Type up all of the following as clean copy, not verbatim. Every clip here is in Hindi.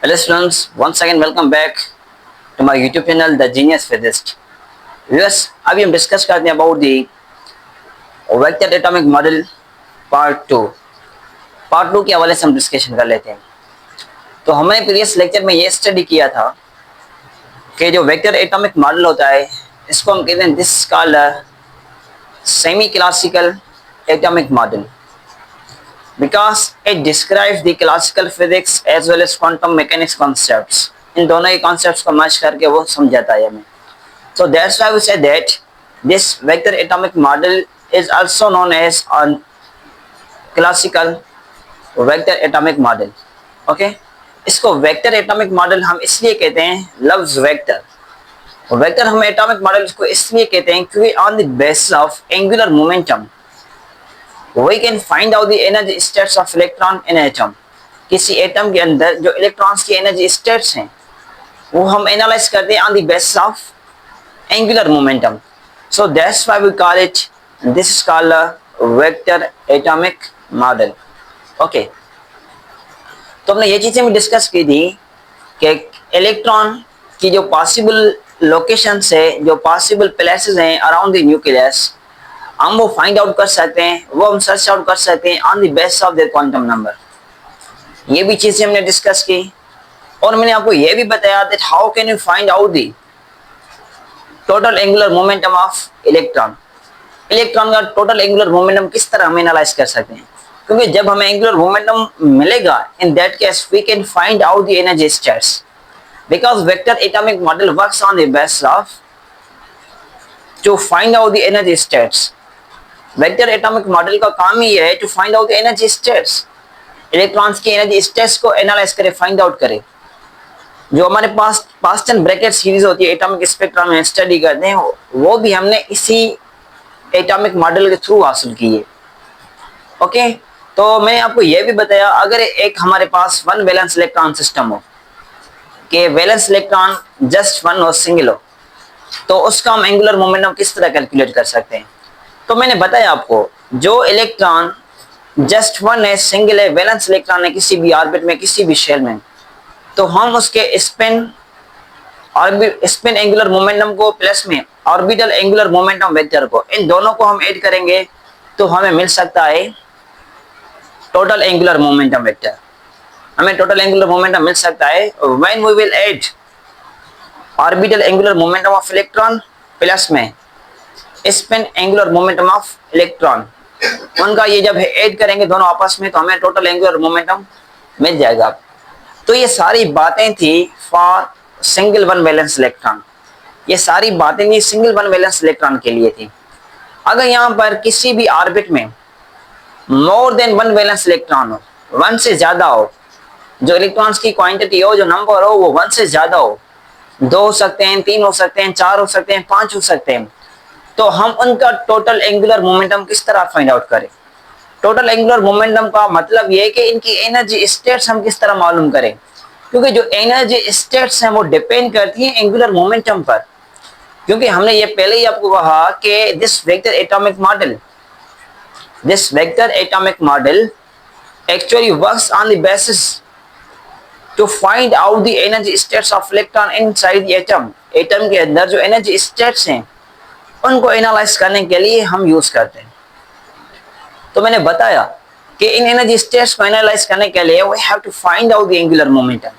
Hello students, once again welcome back to my YouTube channel The Genius Physicist. Viewers, अभी हम डिस्कस करते हैं about the vector atomic model part 2। Part 2 के हवाले से हम डिस्कशन कर लेते हैं। तो हमने प्रीवियस लेक्चर में ये स्टडी किया था कि जो वेक्टर एटॉमिक मॉडल होता है इसको हम कहते हैं this called semi classical atomic model because it describes the classical physics as well as quantum mechanics concepts. इन दोनों ही concepts को merge करके वो समझाता है हमें। So that's why we say that this vector atomic model is also known as a classical vector atomic model. Okay? इसको vector atomic model हम इसलिए कहते हैं लफ्ज vector. Vector हम atomic model को इसलिए कहते हैं क्योंकि on the basis of angular momentum we can find out the energy states of electron in atom. किसी एटम के अंदर जो इलेक्ट्रॉन्स की एनर्जी स्टेट्स हैं वो हम एनालाइज करते हैं on the basis of angular momentum. So that's why we call it this is called a vector atomic model. Okay, तो हमने ये चीजें भी डिस्कस की थी कि इलेक्ट्रॉन की जो पॉसिबल लोकेशंस है, जो पॉसिबल प्लेसेस हैं अराउंड द न्यूक्लियस, हम वो फाइंड आउट कर सकते हैं, वो हम सर्च आउट कर सकते हैं on the basis of their quantum number. ये भी चीजें हमने डिस्कस की और मैंने आपको ये भी बताया that how can you find out the total angular momentum of electron. Electron का टोटल एंगुलर मोमेंटम किस तरह हम एनालाइज कर सकते हैं, क्योंकि जब हमें एंगुलर मोमेंटम मिलेगा in that case we can find out the energy states because vector atomic model works on the basis of to find out the energy states. Vector atomic model का काम ही है to find out energy states, electrons की एनर्जी स्टेट्स को एनालाइज करे, फाइंड आउट करे. जो हमारे पास पास्ट एंड ब्रैकेट सीरीज होती है एटॉमिक स्पेक्ट्रम में स्टडी करते हैं वो भी हमने इसी एटॉमिक मॉडल के थ्रू हासिल की है. ओके, तो मैंने आपको यह भी बताया अगर एक हमारे पास वन वैलेंस इलेक्ट्रॉन सिस्टम हो कि वैलेंस इलेक्ट्रॉन जस्ट वन हो, सिंगल हो, तो उसका हम एंगुलर मोमेंटम किस तरह कैलकुलेट कर सकते हैं. तो मैंने बताया आपको जो इलेक्ट्रॉन जस्ट वन है, सिंगल है, वैलेंस इलेक्ट्रॉन है किसी भी ऑर्बिट में, किसी भी शेल में, तो हम उसके स्पिन एंगुलर मोमेंटम को प्लस में ऑर्बिटल एंगुलर मोमेंटम वेक्टर को, इन दोनों को हम ऐड करेंगे तो हमें मिल सकता है टोटल एंगुलर मोमेंटम वेक्टर. हमें टोटल एंगुलर मोमेंटम मिल सकता है when we will add orbital angular momentum of electron plus में spin angular momentum of electron. उनका ये जब ऐड करेंगे दोनों आपस में तो हमें टोटल एंगुलर मोमेंटम मिल जाएगा. तो ये सारी बातें थी for single one valence electron. ये सारी बातें थी सिंगल वन वैलेंस इलेक्ट्रॉन के लिए थी. अगर यहाँ पर किसी भी ऑर्बिट में more than one valence electron हो, वन से ज्यादा हो, जो इलेक्ट्रॉन्स की क्वांटिटी हो, जो नंबर हो वो वन से ज्यादा हो, दो हो सकते हैं, तीन हो सकते हैं, चार हो सकते हैं, पांच हो सकते हैं, तो हम उनका टोटल एंगुलर मोमेंटम किस तरह फाइंड आउट करें. टोटल एंगुलर मोमेंटम का मतलब ये है कि इनकी एनर्जी स्टेट्स हम किस तरह मालूम करें, क्योंकि जो एनर्जी स्टेट्स हैं वो डिपेंड करती हैं एंगुलर मोमेंटम पर. क्योंकि हमने ये पहले ही आपको कहा कि this vector atomic model actually works on the basis to find out the energy states of electron inside the atom. Atom के अंदर जो एनर्जी स्टेट्स हैं उनको एनालाइज करने के लिए हम यूज करते हैं. तो मैंने बताया कि इन एनर्जी स्टेट्स को एनालाइज करने के लिए we have to find out the angular momentum.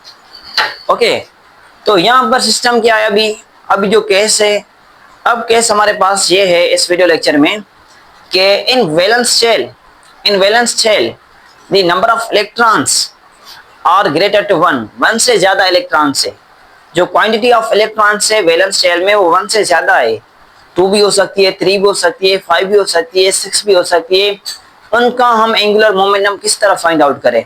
Okay, तो यहाँ पर सिस्टम क्या है, अभी जो केस है, अब केस हमारे पास ये है इस वीडियो लेक्चर में कि in valence shell the number of electrons are greater to one. One से ज्यादा इलेक्ट्रॉन से जो क्वांटिटी ऑफ इलेक्ट्रॉन्स है वैलेंस शेल में वो वन से ज्यादा है. टू भी हो सकती है, थ्री भी हो सकती है, फाइव भी हो सकती है, सिक्स भी हो सकती है. उनका हम एंगुलर मोमेंटम किस तरह फाइंड आउट करें,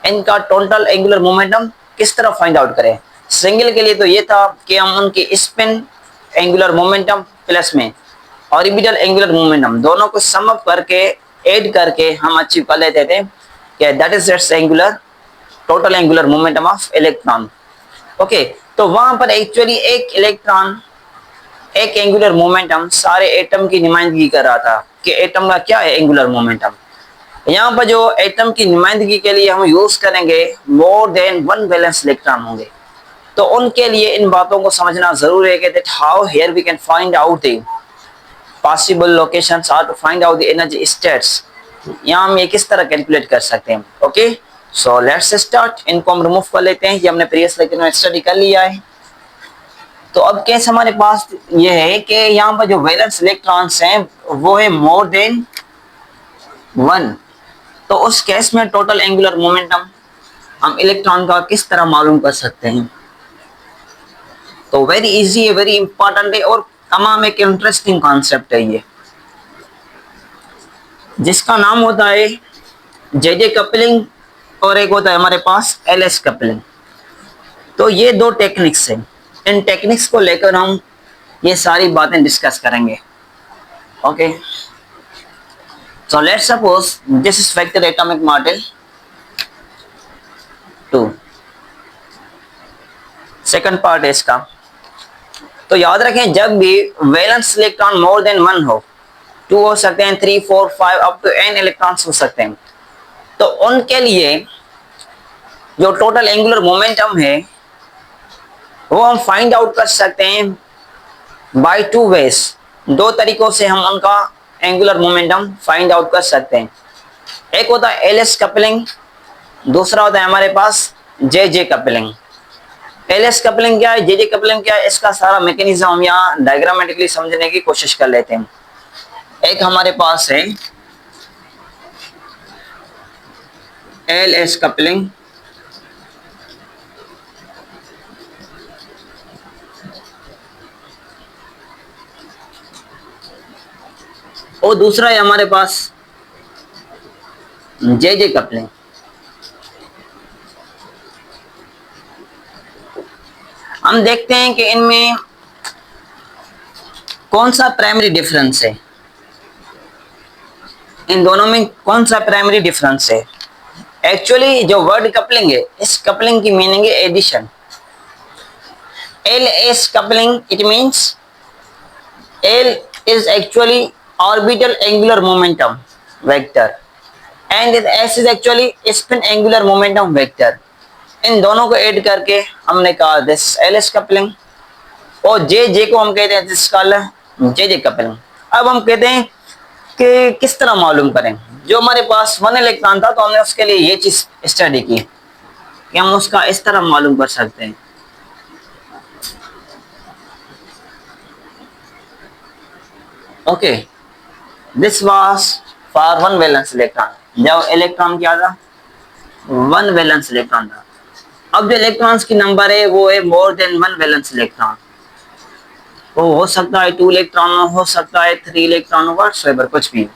इनका टोटल एंगुलर मोमेंटम किस तरह फाइंड आउट करें. सिंगल के लिए तो ये था कि हम उनकी स्पिन एंगुलर मोमेंटम प्लस में ऑर्बिटल एंगुलर मोमेंटम दोनों को सम अप करके ऐड करके हम अचीव कर लेते थे कि that is it's total angular momentum of electron. Okay, तो वहां पर एक्चुअली एक इलेक्ट्रॉन एक एंगुलर मोमेंटम सारे एटम की नुमाइंदगी कर रहा था कि एटम का क्या है एंगुलर मोमेंटम. यहाँ पर जो एटम की नुमाइंदगी के लिए हम यूज करेंगे more than one valence electron होंगे, तो उनके लिए इन बातों को समझना जरूरी है कि that how here we can find out the possible locations are to find out the energy states. यहाँ हम ये किस तरह कैलकुलेट कर सकते हैं। Okay, so let's start. इनको हम रिमूव कर लेते हैं, ये हमने प्रीवियस लेक्चर में स्टडी कर लिया है। तो अब केस हमारे पास ये है कि यहाँ पर जो वैलेंस इलेक्ट्रॉन्स हैं वो है मोर देन वन, तो उस केस में टोटल एंगुलर मोमेंटम हम इलेक्ट्रॉन का किस तरह मालूम कर सकते हैं। तो वेरी इजी है, वेरी इंपॉर्टेंट है और तमाम एक इंटरेस्टिंग कॉन्सेप्ट है ये, जिसका नाम होता है जे कपलिंग और एक होता है हमारे पास एलएस कपलिंग। तो ये दो टेक्निक्स हैं, इन टेक्निक्स को लेकर हम ये सारी बातें डिस्कस करेंगे। Okay, so let's suppose this is vector atomic model 2, second part है इसका। तो याद रखें जब भी valence electron more than one हो, 2 हो सकते हैं, 3, 4, 5 अप टू n इलेक्ट्रॉन्स हो सकते हैं, तो उनके लिए जो टोटल एंगुलर मोमेंटम है वो हम फाइंड आउट कर सकते हैं बाय टू वेज। दो तरीकों से हम उनका एंगुलर मोमेंटम फाइंड आउट कर सकते हैं। एक होता है एलएस कपलिंग, दूसरा होता है हमारे पास जे कपलिंग। एलएस कपलिंग क्या है, जे कपलिंग क्या है, इसका सारा मैकेनिज्म हम यहाँ डायग्रामेटिकली समझने की कोशिश कर लेते हैं। एक हमारे पास है एलएस कपलिंग, और दूसरा है हमारे पास जे कपलिंग। हम देखते हैं कि इनमें कौन सा प्राइमरी डिफरेंस है, इन दोनों में कौन सा प्राइमरी डिफरेंस है। एक्चुअली जो वर्ड कपलिंग है, इस कपलिंग की मीनिंग है addition. L S coupling, it means L is actually orbital angular momentum vector and S is actually spin angular momentum vector. इन दोनों को ऐड करके हमने कहा दिस एल एस कपलिंग, और जे को हम कहते हैं दिस कॉल्ड जे कपलिंग। अब हम कहते हैं कि किस तरह मालूम करें। जो हमारे पास वन इलेक्ट्रॉन था तो हमने उसके लिए ये चीज स्टडी की कि हम उसका इस तरह मालूम कर सकते हैं। Okay, this was for one valence electron. जब इलेक्ट्रॉन क्या था, वन वैलेंस इलेक्ट्रॉन था। अब जो इलेक्ट्रॉन्स की नंबर है वो है more than one valence electron. वो हो सकता है 2 इलेक्ट्रॉन, हो सकता है 3 इलेक्ट्रॉन, व्हाटसोएवर कुछ भी।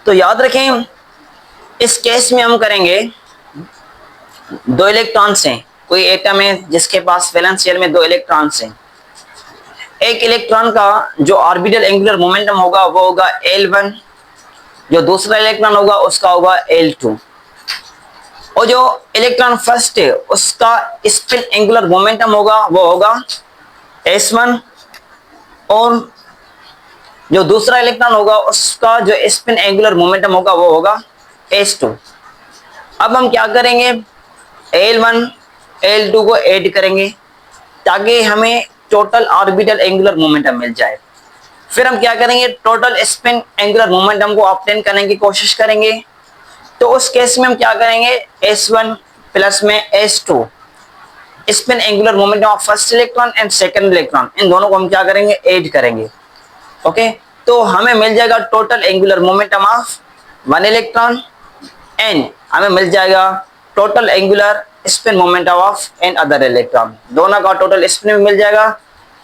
तो याद रखें इस केस में हम करेंगे, दो इलेक्ट्रॉन्स हैं, कोई एटम है जिसके पास वैलेंस शेल में 2 इलेक्ट्रॉन्स हैं। एक इलेक्ट्रॉन का जो ऑर्बिटल एंगुलर मोमेंटम होगा वो होगा L1, जो दूसरा इलेक्ट्रॉन होगा उसका होगा L2, और जो इलेक्ट्रॉन फर्स्ट है उसका स्पिन एंगुलर मोमेंटम होगा वो होगा S1, और जो दूसरा इलेक्ट्रॉन होगा उसका जो स्पिन एंगुलर मोमेंटम होगा वो होगा S2। अब हम क्या करेंगे, L1 L2 को ऐड करेंगे ताकि हमें टोटल ऑर्बिटल एंगुलर मोमेंटम मिल जाए। फिर हम क्या करेंगे, टोटल स्पिन एंगुलर मोमेंटम को ऑब्टेन करने की कोशिश करेंगे। तो उस केस में हम क्या करेंगे, S1 प्लस में S2, spin angular momentum of first electron and second electron, इन दोनों को हम क्या करेंगे, ऐड करेंगे। ओके, तो हमें मिल जाएगा total angular momentum of one electron and हमें मिल जाएगा total angular spin momentum of another electron. दोनों का टोटल स्पिन भी मिल जाएगा,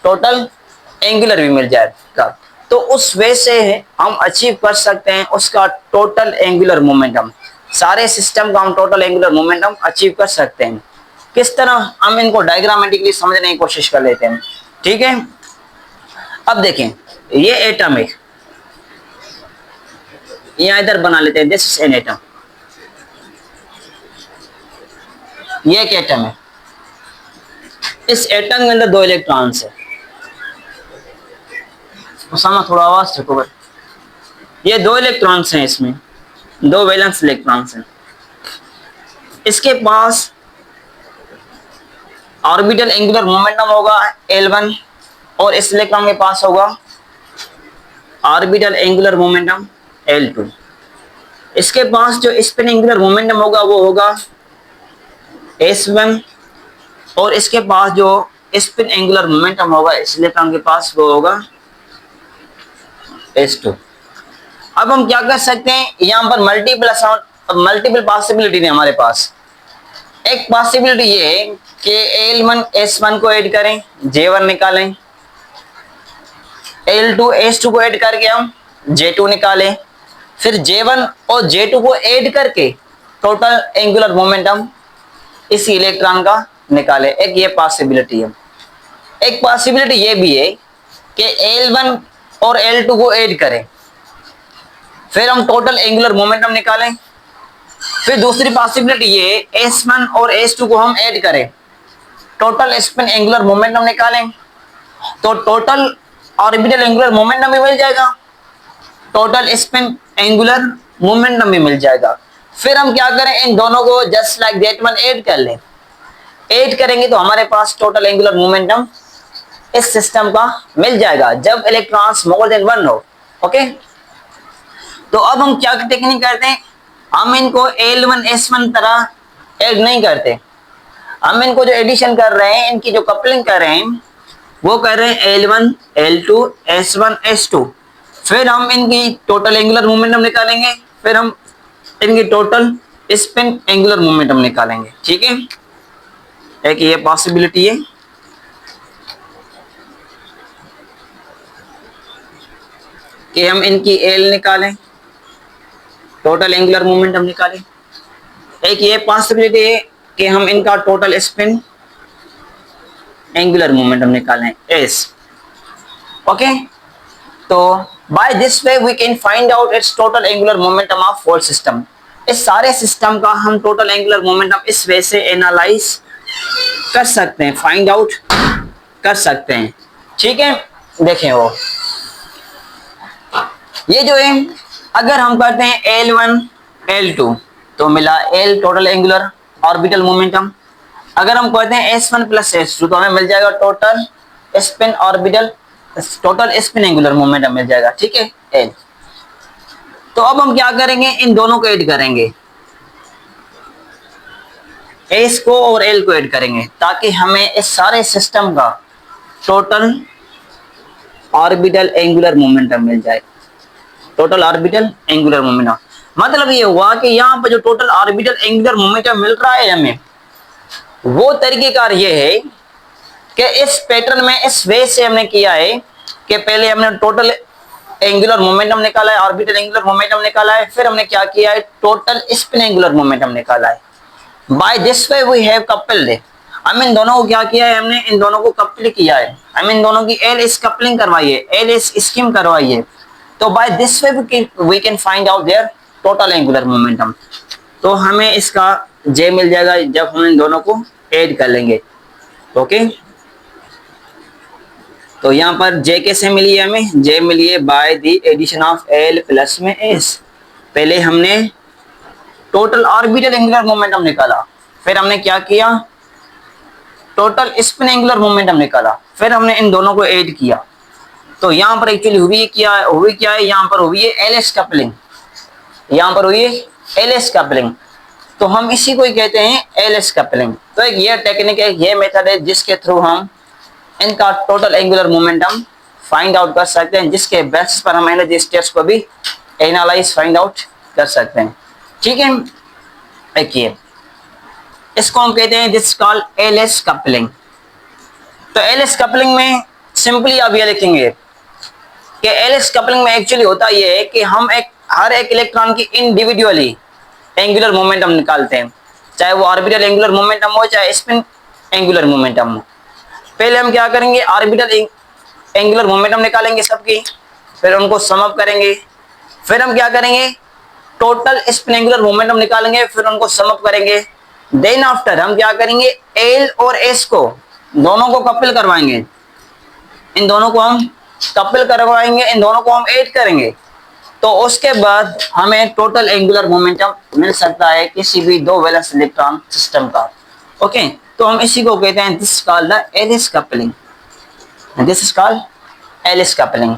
टोटल एंगुलर भी मिल जाएगा। तो उस वे से हम अचीव कर सकते हैं उसका टोटल एंगुलर मोमेंटम। सारे सिस्टम का हम टोटल एंगुलर मोमेंटम अचीव कर सकते हैं। किस तरह, हम इनको डायग्रामेटिकली समझने की कोशिश कर लेते हैं। ठीक है, अब देखें ये एटम है, यहाँ इधर बना लेते हैं, दिस इज एन एटम। ये एक एटम है, इस एटम के अंदर 2 इलेक्ट्रॉन्स है। उसामा थोड़ा आवाज रखो भाई। ये 2 इलेक्ट्रॉन्स हैं इसमें, दो वैलेंस इलेक्ट्रॉन्स हैं, इसके पास ऑर्बिटल एंगुलर मोमेंटम होगा L1 और इस इलेक्ट्रॉन के पास होगा ऑर्बिटल एंगुलर मोमेंटम L2। इसके पास जो स्पिन एंगुलर मोमेंटम होगा वो होगा S1 और इसके पास जो स्पिन एंगुलर मोमेंटम होगा इस इलेक्ट्रॉन के पास वो होगा S2। अब हम क्या कर सकते हैं, यहाँ पर मल्टीपल पॉसिबिलिटी है हमारे पास। एक पॉसिबिलिटी ये है कि L1 S1 को ऐड करें, J1 निकालें, L2 S2 को ऐड करके हम J2 निकालें, फिर J1 और J2 को ऐड करके टोटल एंगुलर मोमेंटम इस इलेक्ट्रॉन का निकालें। एक ये पॉसिबिलिटी है। एक पॉसिबिलिटी ये भी है कि L1 और L2 को ऐड करें, फिर हम टोटल एंगुलर मोमेंटम निकालें। फिर दूसरी पॉसिबिलिटी ये S1 और S2 को हम ऐड करें, टोटल स्पिन एंगुलर मोमेंटम निकालें, तो टोटल ऑर्बिटल एंगुलर मोमेंटम भी मिल जाएगा, टोटल स्पिन एंगुलर मोमेंटम भी मिल जाएगा। फिर हम क्या करें, इन दोनों को just like that one add कर लें। ऐड करेंगे तो हमारे पास टोटल एंगुलर मोमेंटम इस सिस्टम का मिल जाएगा जब इलेक्ट्रॉन्स मोर देन वन हो। ओके, तो अब हम क्या टेक्निक करते हैं, हम इनको L1 S1 तरह ऐड नहीं करते, हम इनको जो एडिशन कर रहे हैं, इनकी जो कपलिंग कर रहे हैं वो कर रहे हैं L1 L2 S1 S2। फिर हम इनकी टोटल एंगुलर मोमेंटम निकालेंगे, फिर हम इनकी टोटल स्पिन एंगुलर मोमेंटम निकालेंगे। ठीक है, एक ये पॉसिबिलिटी है। कि हम इनकी L निकालें, टोटल एंगुलर मोमेंटम निकालें। एक ये पॉसिबिलिटी है कि हम इनका टोटल स्पिन एंगुलर मोमेंटम निकालें S। ओके, तो by this way we can find out its total angular momentum of whole system. इस सारे सिस्टम का हम टोटल एंगुलर मोमेंटम इस वे से एनालाइज कर सकते हैं, फाइंड आउट कर सकते हैं। ठीक है, देखें वो ये जो है, अगर हम करते हैं L1 L2 तो मिला L total angular orbital momentum. अगर हम कहते हैं S1 प्लस S2 तो हमें मिल जाएगा total spin orbital total spin angular momentum मिल जाएगा। ठीक है, L। तो अब हम क्या करेंगे, इन दोनों को ऐड करेंगे, S को और L को ऐड करेंगे ताकि हमें इस सारे सिस्टम का टोटल ऑर्बिटल एंगुलर मोमेंटम मिल जाए। टोटल ऑर्बिटल एंगुलर मोमेंटम मतलब ये हुआ कि यहाँ पर जो टोटल ऑर्बिटल एंगुलर मोमेंटम मिल रहा है हमें, वो तरीकेकार ये है कि इस पैटर्न में इस वे से हमने किया है कि पहले हमने टोटल एंगुलर मोमेंटम निकाला है, ऑर्बिटल एंगुलर मोमेंटम निकाला है, फिर हमने क्या किया है, टोटल स्पिन एंगुलर मोमेंटम निकाला है। By this way we have coupled. हम इन दोनों को क्या किया है, हमने इन दोनों को कपल किया है, हम इन दोनों की L इस कपलिंग करवाई है, L इस स्कीम करवाई है। तो by this way we can find out their total angular momentum. तो हमें इसका J मिल जाएगा जब हम इन दोनों को ऐड कर लेंगे। ओके, तो यहाँ पर J कैसे मिली है, हमें J मिली है by the addition of L plus में S। पहले हमने टोटल ऑर्बिटल एंगुलर मोमेंटम निकाला, फिर हमने क्या किया, टोटल स्पिन एंगुलर मोमेंटम निकाला, फिर हमने इन दोनों को ऐड किया। तो यहाँ पर एक्चुअली हुई क्या है, यहाँ पर हुई है LS कपलिंग, यहाँ पर हुई है LS कपलिंग। तो हम इसी को ही कहते हैं LS कपलिंग। तो एक ये टेक्निक है, ये मेथड है जिसके थ्रू हम इनका total angular momentum find out कर सकते हैं, जिसके बेसिस पर हम एनर्जी स्टेट्स को भी एनालाइज फाइंड आउट कर सकते हैं। ठीक है, देखिए इसको हम कहते हैं दिस कॉल्ड LS कपलिंग। तो LS कपलिंग में सिंपली आप ये लिखेंगे कि LS कपलिंग में एक्चुअली होता ये है कि हम हर एक इलेक्ट्रॉन की इंडिविजुअली एंगुलर मोमेंटम निकालते हैं, चाहे वो ऑर्बिटल एंगुलर मोमेंटम हो चाहे स्पिन एंगुलर मोमेंटम हो। पहले हम क्या करेंगे, ऑर्बिटल एंगुलर मोमेंटम निकालेंगे सबकी, फिर उनको सम अप करेंगे, फिर हम क्या करेंगे, टोटल स्पिन एंगुलर मोमेंटम निकालेंगे, फिर उनको सम अप करेंगे। देन आफ्टर हम क्या करेंगे, L और S को दोनों को कपल करवाएंगे, इन दोनों को हम कपल करवाएंगे, इन दोनों को हम ऐड करेंगे। तो उसके बाद हमें टोटल एंगुलर मोमेंटम मिल सकता है किसी भी दो वैलेंस इलेक्ट्रॉन सिस्टम का। ओके, तो हम इसी को कहते हैं, this called the LS coupling, this is called LS coupling.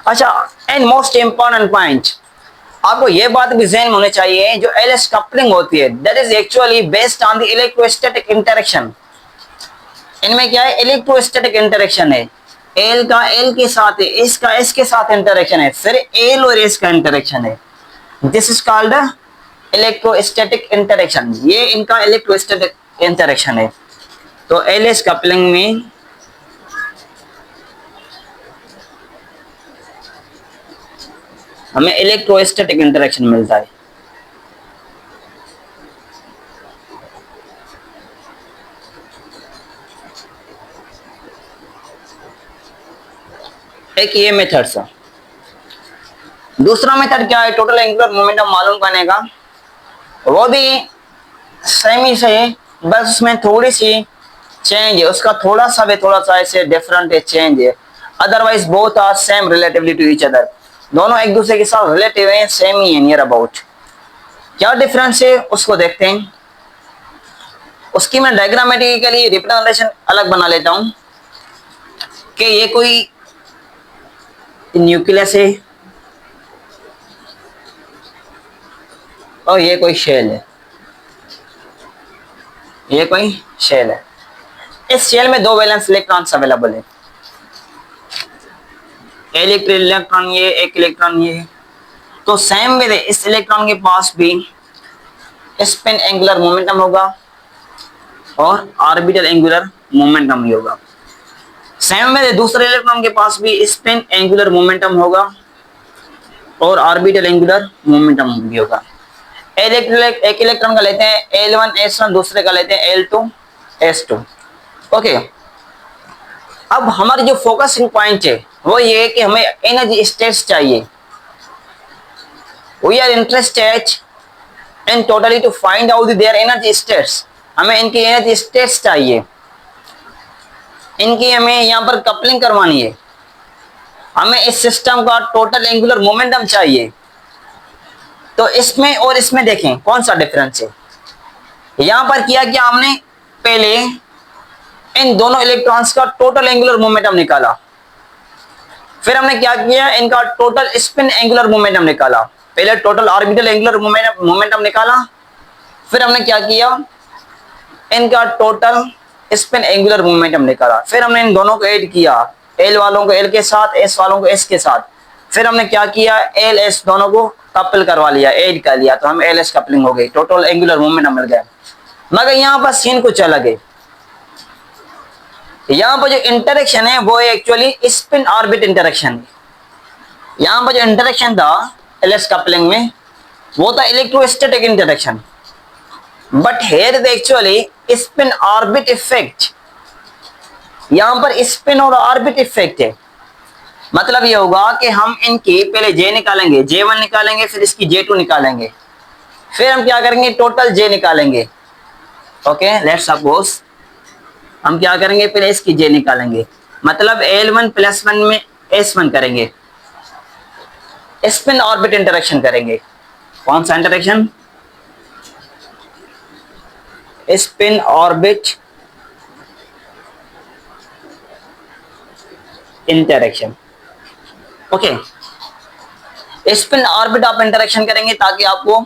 अच्छा, एंड मोस्ट इंपॉर्टेंट पॉइंट, आपको यह बात भी ध्यान में होनी चाहिए, जो एलिस कपलिंग होती है that is actually based on the electrostatic interaction. इनमें क्या है, इलेक्ट्रोस्टैटिक इंटरेक्शन है, एल का एल के साथ है, एस का एस के साथ इंटरेक्शन है, फिर एल और एस का इंटरेक्शन है, this is called electrostatic interaction. ये इनका इलेक्ट्रोस्टैटिक इंटरेक्शन है। तो एलिस कपलिंग में हमें इलेक्ट्रोस्टैटिक इंटरेक्शन मिलता है। एक ये मेथड सा। दूसरा मेथड क्या है, टोटल एंगुलर मोमेंटम मालूम करने का, वो भी सेम ही से, बस उसमें थोड़ी सी चेंज है, उसका थोड़ा सा ऐसे डिफरेंट है, चेंज है, otherwise both are same relatively to each other. दोनों एक दूसरे के साथ रिलेटिव है, सेम ही है, नियर अबाउट। क्या डिफरेंस है उसको देखते हैं। उसकी मैं डायग्रामेटिकली रिप्रेजेंटेशन अलग बना लेता हूं कि ये कोई न्यूक्लियस है और ये कोई शेल है, ये कोई शेल है। इस शेल में दो वैलेंस इलेक्ट्रॉन्स अवेलेबल है, एक इलेक्ट्रॉन ये, एक इलेक्ट्रॉन ये। तो सेम वे इस इलेक्ट्रॉन के पास भी स्पिन एंगुलर मोमेंटम होगा और ऑर्बिटल एंगुलर मोमेंटम भी होगा। सेम वे दूसरे इलेक्ट्रॉन के पास भी स्पिन एंगुलर मोमेंटम होगा और ऑर्बिटल एंगुलर मोमेंटम भी होगा। एक इलेक्ट्रॉन का लेते हैं L1S1, दूसरे का लेते हैं L2S2। ओके, अब हमारी जो फोकसिंग पॉइंट है वो ये है कि हमें एनर्जी स्टेट्स चाहिए। We are interested in totally to find out their energy states. हमें इनकी एनर्जी स्टेट्स चाहिए, इनकी हमें यहाँ पर कपलिंग करवानी है, हमें इस सिस्टम का टोटल एंगुलर मोमेंटम चाहिए। तो इसमें और इसमें देखें कौन सा डिफरेंस है। यहां पर किया कि हमने पहले इन दोनों इलेक्ट्रॉन्स का टोटल एंगुलर मोमेंटम निकाला, फिर हमने क्या किया, इनका टोटल स्पिन एंगुलर मोमेंटम निकाला। पहले टोटल ऑर्बिटल एंगुलर मोमेंटम निकाला, फिर हमने क्या किया, इनका टोटल स्पिन एंगुलर मोमेंटम निकाला, फिर हमने इन दोनों को ऐड किया, एल वालों को एल के साथ, एस वालों को एस के साथ, फिर हमने क्या किया, एल एस दोनों को कपल करवा लिया, ऐड कर लिया, तो हम एल एस कपलिंग हो गई, टोटल एंगुलर मोमेंटम मिल गया। मगर यहाँ पर सीन कुछ अलग है। यहाँ पर जो इंटरेक्शन है वो एक्चुअली स्पिन ऑर्बिट इंटरेक्शन है। यहाँ पर जो इंटरेक्शन था एल एस कपलिंग में वो था electrostatic interaction, but here is actually spin orbit effect. यहाँ पर स्पिन और ऑर्बिट इफेक्ट है। मतलब ये होगा कि हम इनकी पहले जे निकालेंगे, J1 निकालेंगे, फिर इसकी J2 निकालेंगे, फिर हम क्या करेंगे, टोटल J निकालेंगे। ओके, लेट्स सपोज हम क्या करेंगे, पहले इसकी J निकालेंगे, मतलब L1 + 1 में S1 करेंगे, स्पिन ऑर्बिट इंटरेक्शन करेंगे। कौन सा interaction, spin orbit interaction. Okay, spin orbit आप इंटरेक्शन करेंगे ताकि आपको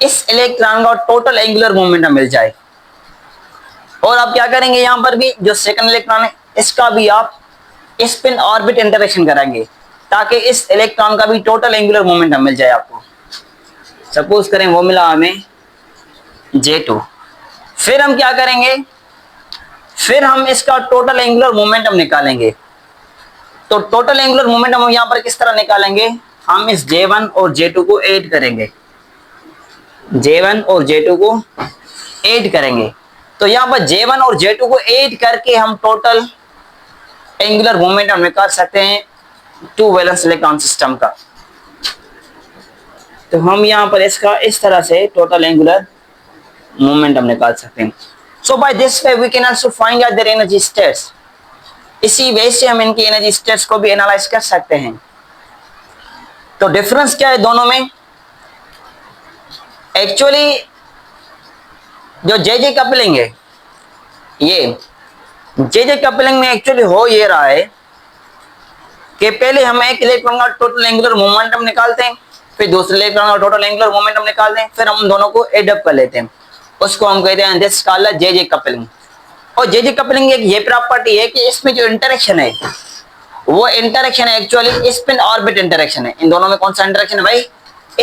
इस इलेक्ट्रॉन का टोटल एंगुलर मोमेंटम मिल जाए। और आप क्या करेंगे, यहां पर भी जो सेकंड इलेक्ट्रॉन है इसका भी आप स्पिन ऑर्बिट इंटरेक्शन कराएंगे ताकि इस इलेक्ट्रॉन का भी टोटल एंगुलर मोमेंटम मिल जाए आपको। सपोज करें वो मिला हमें J2, फिर हम क्या करेंगे, फिर हम इसका टोटल एंगुलर मोमेंटम निकालेंगे। तो टोटल एंगुलर मोमेंटम हम यहां पर किस तरह निकालेंगे, हम इस J1 और J2 को ऐड करेंगे, J1 और J2 को ऐड करेंगे। तो यहां पर J1 और J2 को ऐड करके हम टोटल एंगुलर मोमेंटम निकाल सकते हैं टू वैलेंस इलेक्ट्रॉन सिस्टम का। तो हम यहां पर इसका इस तरह से टोटल एंगुलर मोमेंटम निकाल सकते हैं। So by this way we can also find out their energy states. इसी वे से हम इनकी एनर्जी स्टेट्स को भी एनालाइज कर सकते हैं। तो डिफरेंस क्या है दोनों में? एक्चुअली जो जे कपलिंग है, ये जे कपलिंग में एक्चुअली हो ये रहा है कि पहले हम एक इलेक्ट्रॉन का टोटल एंगुलर मोमेंटम निकालते हैं, फिर दूसरे इलेक्ट्रॉन का टोटल एंगुलर मोमेंटम निकालते हैं, फिर हम दोनों को एड अप कर लेते हैं, उसको हम कहते हैं दिस कॉल्ड जे कपलिंग। और जे कपलिंग एक ये प्रॉपर्टी है कि इसमें जो इंटरेक्शन है वो इंटरेक्शन है एक्चुअली स्पिन ऑर्बिट इंटरेक्शन है। इन दोनों में कौन सा इंटरेक्शन है भाई?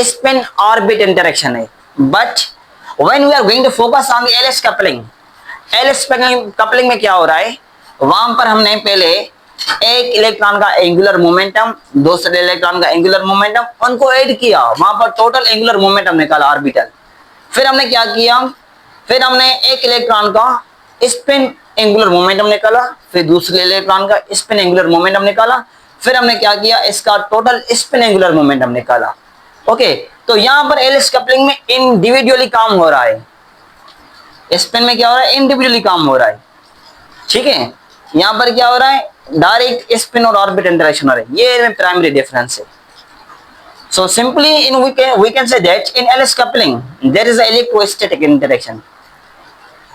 स्पिन ऑर्बिट इंटरेक्शन है। But when we are going to focus on the LS coupling, LS coupling में क्या हो रहा है, वहां पर हमने पहले एक इलेक्ट्रॉन का एंगुलर मोमेंटम, दूसरे इलेक्ट्रॉन का एंगुलर मोमेंटम, उनको ऐड किया, वहां पर टोटल एंगुलर मोमेंटम निकाला ऑर्बिटल। फिर हमने क्या किया, फिर हमने एक इलेक्ट्रॉन का स्पिन एंगुलर मोमेंटम निकाला, फिर दूसरे इलेक्ट्रॉन का स्पिन एंगुलर मोमेंटम निकाला, फिर हमने क्या किया, इसका टोटल स्पिन एंगुलर मोमेंटम निकाला। ओके, तो यहां पर एलिस कपलिंग में इंडिविजुअली काम हो रहा है, स्पिन में क्या हो रहा है, इंडिविजुअली काम हो रहा है। ठीक है, यहां पर क्या हो रहा है, डायरेक्ट स्पिन और ऑर्बिट इंटरेक्शन हो रहा है, ये प्राइमरी डिफरेंस है। So simply we can say that in Ellis coupling there is a electrostatic interaction।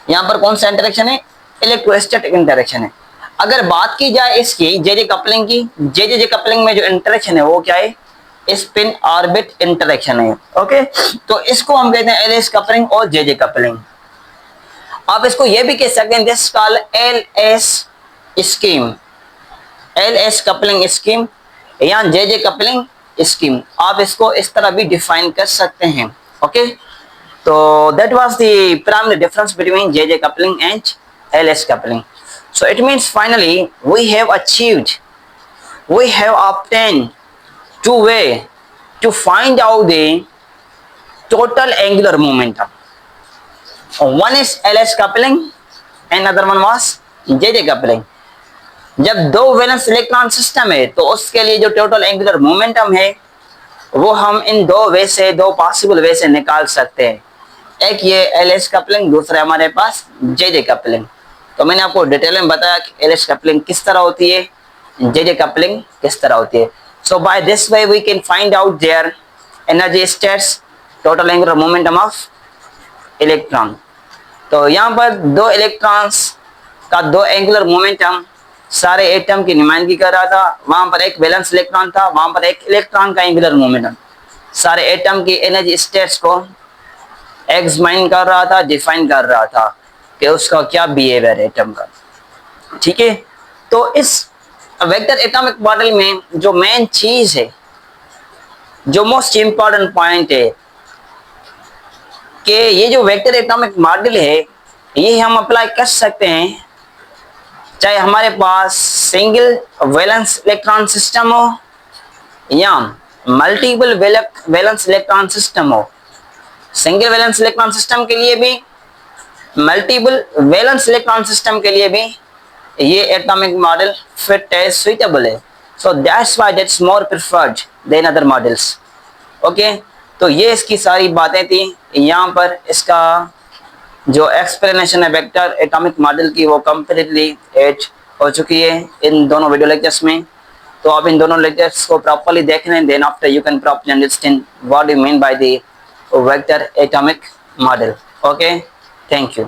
यहाँ पर कौन सा इंटरेक्शन है, इलेक्ट्रोस्टैटिक इंटरेक्शन है। अगर बात की जाए इसकी जे कपलिंग की, जे कपलिंग में जो इंटरेक्शन है वो क्या है, स्पिन ऑर्बिट इंटरेक्शन है। ओके, तो इसको हम कहते हैं एलिस कपलिंग और जे कपलिंग। आप इसको ये भी कह सकते हैं this called LS scheme, LS coupling scheme या जे कपलिंग स्कीम, आप इसको इस तरह भी डिफाइन कर सकते हैं। ओके, तो that was the primary difference between JJ coupling and LS coupling। So it means finally we have obtained two way to find out the total angular momentum। One is LS coupling and other one was JJ coupling। जब दो वैलेंस इलेक्ट्रॉन सिस्टम है तो उसके लिए जो टोटल एंगुलर मोमेंटम है वो हम इन दो वे से, दो पॉसिबल वे से निकाल सकते हैं। एक ये एलएस कपलिंग, दूसरा हमारे पास जे कपलिंग। तो मैंने आपको डिटेल में बताया कि एलएस कपलिंग किस तरह होती है, जे कपलिंग किस तरह होती है। So by this way we can find out their energy states, total angular momentum of electron. तो यहाँ पर दो इलेक्ट्रॉन्स का दो एंगुलर मोमेंटम सारे एटम की नुमाइंदगी कर रहा था। वहां पर एक वैलेंस इलेक्ट्रॉन था, वहां पर एक इलेक्ट्रॉन का एंगुलर मोमेंटम सारे एटम की एनर्जी स्टेट्स को एग्जामिन कर रहा था, डिफाइन कर रहा था कि उसका क्या बिहेवियर है एटम का। ठीक है, तो इस वेक्टर एटॉमिक मॉडल में जो मेन चीज है, जो मोस्ट इंपॉर्टेंट पॉइंट है कि ये जो वेक्टर एटॉमिक मॉडल है ये हम अप्लाई कर सकते हैं चाहे हमारे पास सिंगल वैलेंस इलेक्ट्रॉन सिस्टम हो या मल्टीपल वैलेंस इलेक्ट्रॉन सिस्टम हो। सिंगल वैलेंस इलेक्ट्रॉन सिस्टम के लिए भी, मल्टीपल वैलेंस इलेक्ट्रॉन सिस्टम के लिए भी ये एटॉमिक मॉडल फिट है, सुइटेबल है। So that's why that's more preferred than other models. Okay, तो ये इसकी सारी बातें थी। यहाँ पर इसका जो एक्सप्लेनेशन है वेक्टर एटॉमिक मॉडल की वो कम्प्लीटली एड हो चुकी है इन दोनों वीडियो लेक्चर्स में। तो आप इन दोनों लेक्चर्स को प्रॉपर्ली देख लें, then after you can properly understand what you mean by the vector atomic model. Okay, thank you.